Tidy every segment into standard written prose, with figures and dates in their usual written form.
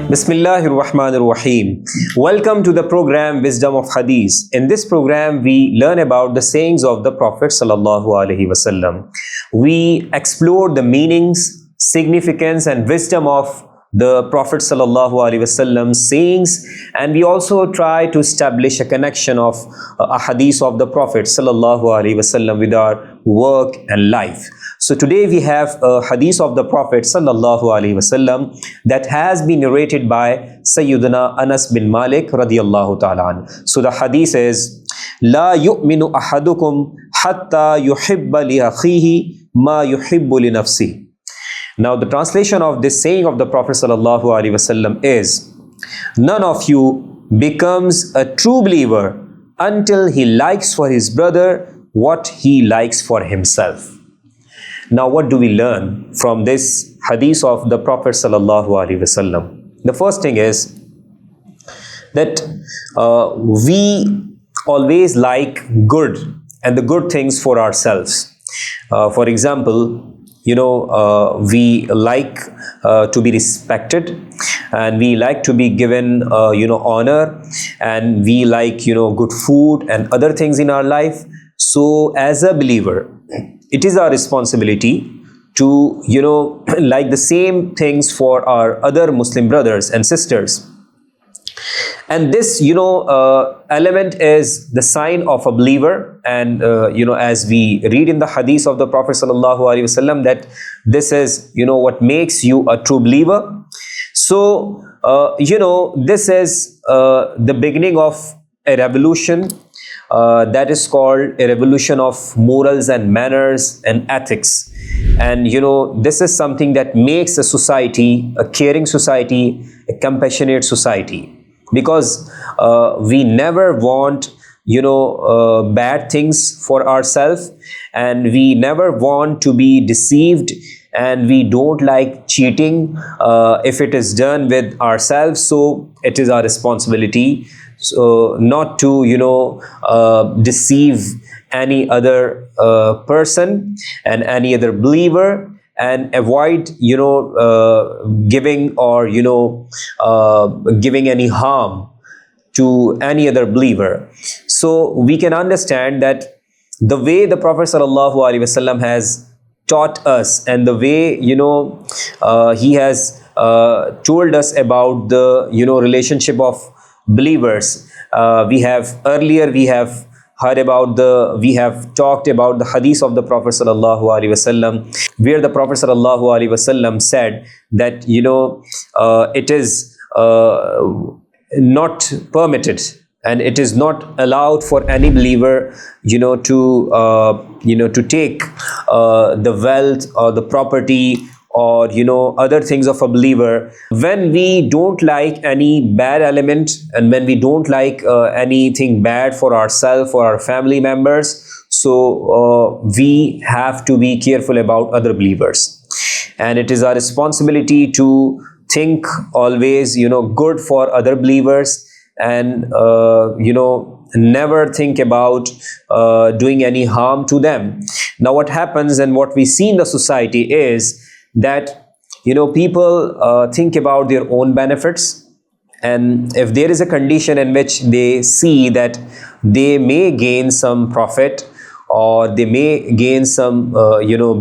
Bismillahir Rahmanir Rahim. Welcome to the program Wisdom of Hadith. In this program, we learn about the sayings of the Prophet Sallallahu Alaihi Wasallam. We explore the meanings, significance, and wisdom of the Prophet Sallallahu Alaihi Wasallam's sayings, and we also try to establish a connection of a hadith of the Prophet Sallallahu Alaihi Wasallam with our work and life. So today we have a hadith of the Prophet Sallallahu Alaihi Wasallam that has been narrated by Sayyidina Anas bin Malik radiyallahu ta'ala an. So the hadith is, La yu'minu ahadukum hatta yuhibba li akhihi ma yuhibbu li nafsihi. Now the translation of this saying of the Prophet Sallallahu Alaihi Wasallam is, none of you becomes a true believer until he likes for his brother what he likes for himself. Now what do we learn from this hadith of the Prophet Sallallahu Alaihi Wasallam? The first thing is that we always like good and the good things for ourselves. For example, we like to be respected, and we like to be given honor, and we like good food and other things in our life. So as a believer, it is our responsibility to like the same things for our other Muslim brothers and sisters. And this element is the sign of a believer. And as we read in the hadith of the Prophet Sallallahu Alaihi Wasallam, that this is what makes you a true believer. So this is the beginning of a revolution that is called a revolution of morals and manners and ethics. And this is something that makes a society a caring society, a compassionate society. Because we never want bad things for ourselves, and we never want to be deceived, and we don't like cheating if it is done with ourselves. So it is our responsibility not to deceive any other person and any other believer, and avoid giving or giving any harm to any other believer. So we can understand that the way the Prophet Sallallahu Alaihi Wasallam has taught us, and the way he has told us about the relationship of believers. We have talked about the hadith of the Prophet Sallallahu Alaihi Wasallam, where the Prophet Sallallahu Alaihi Wasallam said that it is not permitted and it is not allowed for any believer to take the wealth or the property or other things of a believer when we don't like any bad element, and when we don't like anything bad for ourselves or our family members. So we have to be careful about other believers, and it is our responsibility to think always good for other believers, and never think about doing any harm to them. Now what happens and what we see in the society is that people think about their own benefits, and if there is a condition in which they see that they may gain some profit, or they may gain some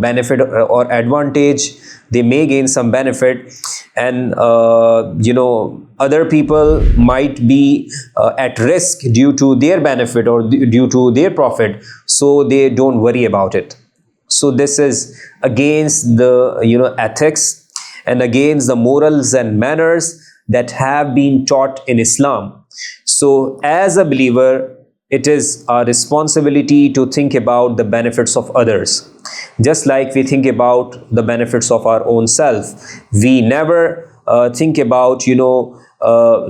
benefit or advantage, they may gain some benefit, and other people might be at risk due to their benefit or due to their profit, so they don't worry about it. So this is against the ethics and against the morals and manners that have been taught in Islam. So as a believer, it is our responsibility to think about the benefits of others. Just like we think about the benefits of our own self, we never think about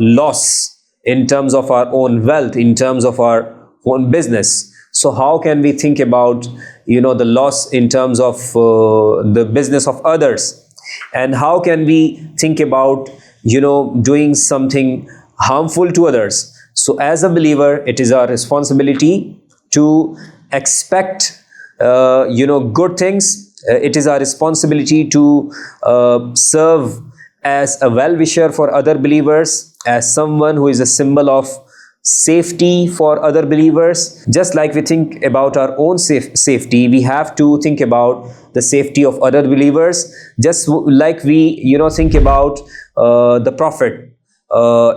loss in terms of our own wealth, in terms of our own business. So how can we think about the loss in terms of the business of others? And how can we think about doing something harmful to others? So as a believer, it is our responsibility to expect good things. It is our responsibility to serve as a well-wisher for other believers, as someone who is a symbol of safety for other believers. Just like we think about our own safety, we have to think about the safety of other believers. Just like we, think about the Prophet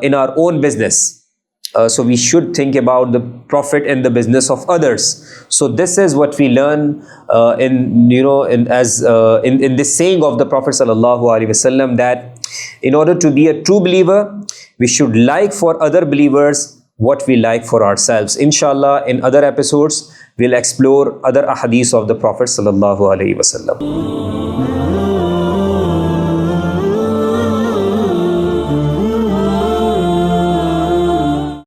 in our own business. So we should think about the Prophet and the business of others. So this is what we learn in this saying of the Prophet sallallahu alaihi wasallam, that in order to be a true believer, we should like for other believers what we like for ourselves. Inshallah, in other episodes, we'll explore other ahadith of the Prophet sallallahu alaihi wasallam.